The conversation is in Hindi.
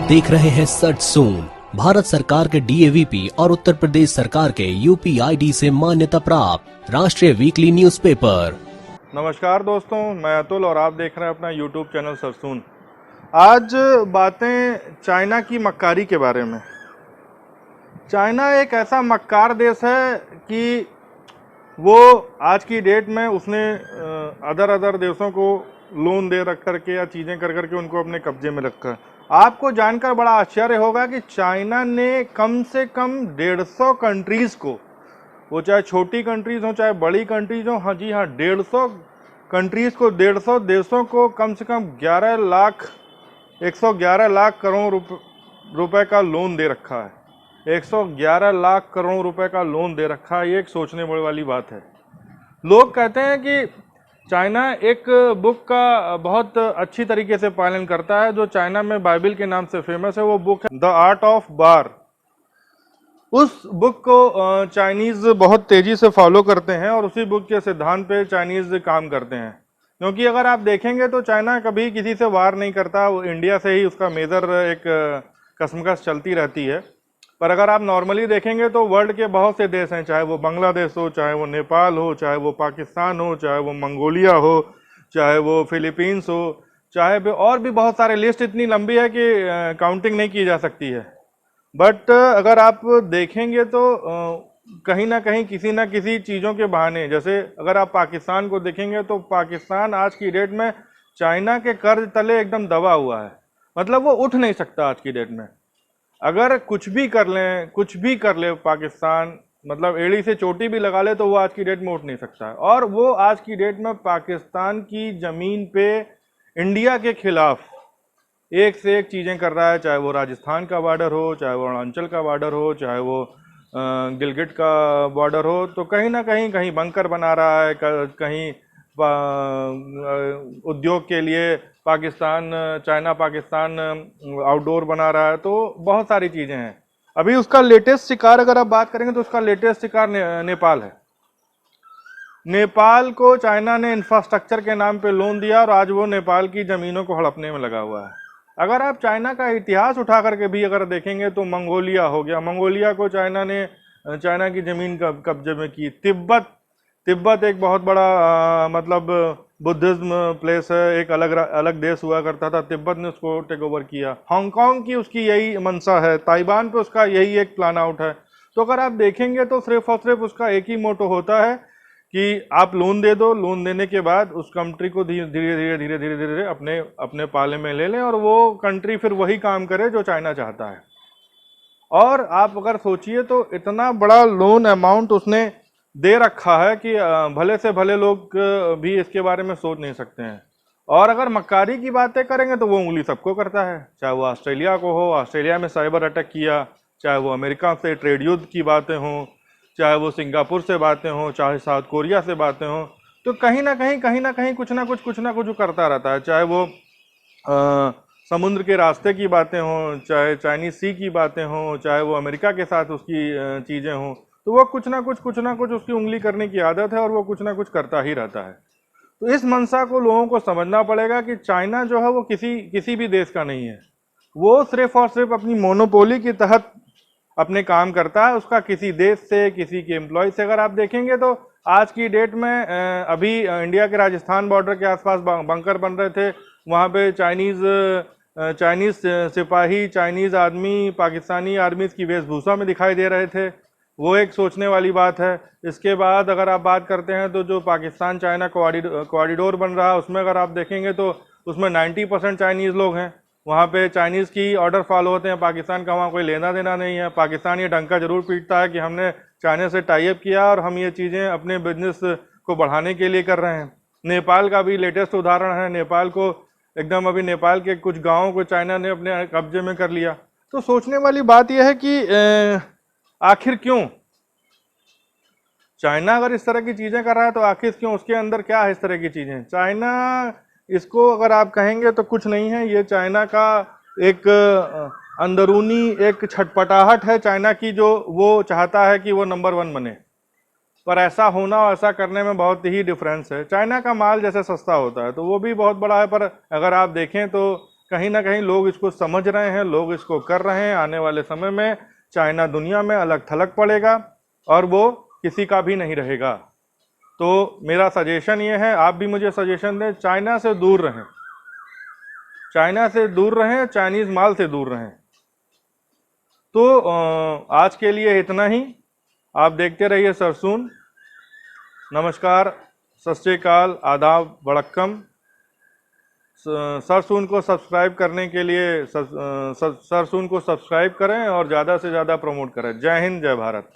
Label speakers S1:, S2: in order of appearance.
S1: देख रहे हैं सच सून, भारत सरकार के डीएवीपी और उत्तर प्रदेश सरकार के यूपीआईडी से मान्यता प्राप्त राष्ट्रीय वीकली न्यूज़पेपर।
S2: नमस्कार दोस्तों, मैं अतुल और आप देख रहे हैं अपना यूट्यूब चैनल सरसून। आज बातें चाइना की मक्कारी के बारे में। चाइना एक ऐसा मक्कार देश है कि वो आज की डेट में उसने अदर देशों को लोन दे रख करके या चीज़ें कर करके उनको अपने कब्जे में रखा है। आपको जानकर बड़ा आश्चर्य होगा कि चाइना ने कम से कम 150 कंट्रीज़ को, वो चाहे छोटी कंट्रीज़ हो चाहे बड़ी कंट्रीज़ हो, हाँ जी हाँ, 150 कंट्रीज़ को, 150 देशों को कम से कम 111 लाख करोड़ रुपए का लोन दे रखा है। 111 लाख करोड़ रुपए का लोन दे रखा है। ये एक सोचने वाली बात है। लोग कहते हैं कि चाइना एक बुक का बहुत अच्छी तरीके से पालन करता है, जो चाइना में बाइबल के नाम से फेमस है। वो बुक है द आर्ट ऑफ बार। उस बुक को चाइनीज़ बहुत तेज़ी से फॉलो करते हैं और उसी बुक के सिद्धांत पे चाइनीज़ काम करते हैं। क्योंकि अगर आप देखेंगे तो चाइना कभी किसी से वार नहीं करता, वो इंडिया से ही उसका मेजर एक कसमकस चलती रहती है। पर अगर आप नॉर्मली देखेंगे तो वर्ल्ड के बहुत से देश हैं, चाहे वो बांग्लादेश हो, चाहे वो नेपाल हो, चाहे वो पाकिस्तान हो, चाहे वो मंगोलिया हो, चाहे वो फिलीपींस हो, चाहे और भी बहुत सारे, लिस्ट इतनी लंबी है कि काउंटिंग नहीं की जा सकती है। बट अगर आप देखेंगे तो कहीं ना कहीं किसी ना किसी चीज़ों के बहाने, जैसे अगर आप पाकिस्तान को देखेंगे तो पाकिस्तान आज की डेट में चाइना के कर्ज तले एकदम दबा हुआ है। मतलब वो उठ नहीं सकता आज की डेट में। अगर कुछ भी कर ले पाकिस्तान, मतलब एड़ी से चोटी भी लगा ले, तो वो आज की डेट में उठ नहीं सकता है। और वो आज की डेट में पाकिस्तान की ज़मीन पे इंडिया के खिलाफ एक से एक चीज़ें कर रहा है, चाहे वो राजस्थान का बॉर्डर हो, चाहे वो अरुणाचल का बॉर्डर हो, चाहे वो गिलगिट का बॉर्डर हो। तो कहीं ना कहीं बंकर बना रहा है, कहीं उद्योग के लिए चाइना पाकिस्तान आउटडोर बना रहा है। तो बहुत सारी चीज़ें हैं। अभी उसका लेटेस्ट शिकार अगर आप बात करेंगे तो उसका लेटेस्ट शिकार नेपाल है। नेपाल को चाइना ने इंफ्रास्ट्रक्चर के नाम पे लोन दिया और आज वो नेपाल की ज़मीनों को हड़पने में लगा हुआ है। अगर आप चाइना का इतिहास उठा करके भी अगर देखेंगे तो मंगोलिया हो गया, मंगोलिया को चाइना ने चाइना की ज़मीन कब्जे में की। तिब्बत एक बहुत बड़ा मतलब बुद्धिज्म प्लेस है, एक अलग देश हुआ करता था, तिब्बत ने उसको टेक ओवर किया। हांगकांग की उसकी यही मंशा है, ताइवान पे उसका यही एक प्लान आउट है। तो अगर आप देखेंगे तो सिर्फ और सिर्फ उसका एक ही मोटो होता है कि आप लोन दे दो, लोन देने के बाद उस कंट्री को धीरे धीरे अपने पाले में ले लें और वो कंट्री फिर वही काम करे जो चाइना चाहता है। और आप अगर सोचिए तो इतना बड़ा लोन अमाउंट उसने दे रखा है कि भले से भले लोग भी इसके बारे में सोच नहीं सकते हैं। और अगर मक्कारी की बातें करेंगे तो वो उंगली सबको करता है, चाहे वो ऑस्ट्रेलिया को हो, ऑस्ट्रेलिया में साइबर अटैक किया, चाहे वो अमेरिका से ट्रेड युद्ध की बातें हों, चाहे वो सिंगापुर से बातें हों, चाहे साउथ कोरिया से बातें हों। तो कहीं ना कहीं कुछ ना कुछ करता रहता है। चाहे वो समुद्र के रास्ते की बातें हों, चाहे चाइनीज सी की बातें हों, चाहे वो अमेरिका के साथ उसकी चीज़ें हों, तो वो कुछ ना कुछ उसकी उंगली करने की आदत है और वो कुछ ना कुछ करता ही रहता है। तो इस मंशा को लोगों को समझना पड़ेगा कि चाइना जो है वो किसी भी देश का नहीं है। वो सिर्फ और सिर्फ अपनी मोनोपोली के तहत अपने काम करता है। उसका किसी देश से, किसी के एम्प्लॉय से, अगर आप देखेंगे तो आज की डेट में अभी इंडिया के राजस्थान बॉर्डर के आसपास बंकर बन रहे थे। वहाँ पे चाइनीज़ सिपाही, चाइनीज़ आदमी पाकिस्तानी आर्मी की वेशभूषा में दिखाई दे रहे थे। वो एक सोचने वाली बात है। इसके बाद अगर आप बात करते हैं तो जो पाकिस्तान चाइना कॉरिडोर बन रहा है, उसमें अगर आप देखेंगे तो उसमें 90% चाइनीज़ लोग हैं। वहाँ पे चाइनीज़ की ऑर्डर फॉलो होते हैं, पाकिस्तान का वहाँ कोई लेना देना नहीं है। पाकिस्तान ये डंका जरूर पीटता है कि हमने चाइना से टाई अप किया और हम ये चीज़ें अपने बिजनेस को बढ़ाने के लिए कर रहे हैं। नेपाल का भी लेटेस्ट उदाहरण है। नेपाल को एकदम अभी नेपाल के कुछ गाँवों को चाइना ने अपने कब्जे में कर लिया। तो सोचने वाली बात यह है कि आखिर क्यों चाइना अगर इस तरह की चीज़ें कर रहा है तो आखिर क्यों, उसके अंदर क्या है इस तरह की चीज़ें। चाइना, इसको अगर आप कहेंगे तो कुछ नहीं है। ये चाइना का एक अंदरूनी एक छटपटाहट है चाइना की, जो वो चाहता है कि वो नंबर 1 बने। पर ऐसा होना और ऐसा करने में बहुत ही डिफरेंस है। चाइना का माल जैसे सस्ता होता है तो वो भी बहुत बड़ा है, पर अगर आप देखें तो कहीं ना कहीं लोग इसको समझ रहे हैं, लोग इसको कर रहे हैं। आने वाले समय में चाइना दुनिया में अलग थलग पड़ेगा और वो किसी का भी नहीं रहेगा। तो मेरा सजेशन ये है, आप भी मुझे सजेशन दें, चाइना से दूर रहें, चाइना से दूर रहें, चाइनीज माल से दूर रहें। तो आज के लिए इतना ही। आप देखते रहिए सरसून। नमस्कार, सत श्री अकाल, आदाब, वड़क्कम। सरसून को सब्सक्राइब करने के लिए सरसून को सब्सक्राइब करें और ज़्यादा से ज़्यादा प्रमोट करें। जय हिंद, जय भारत।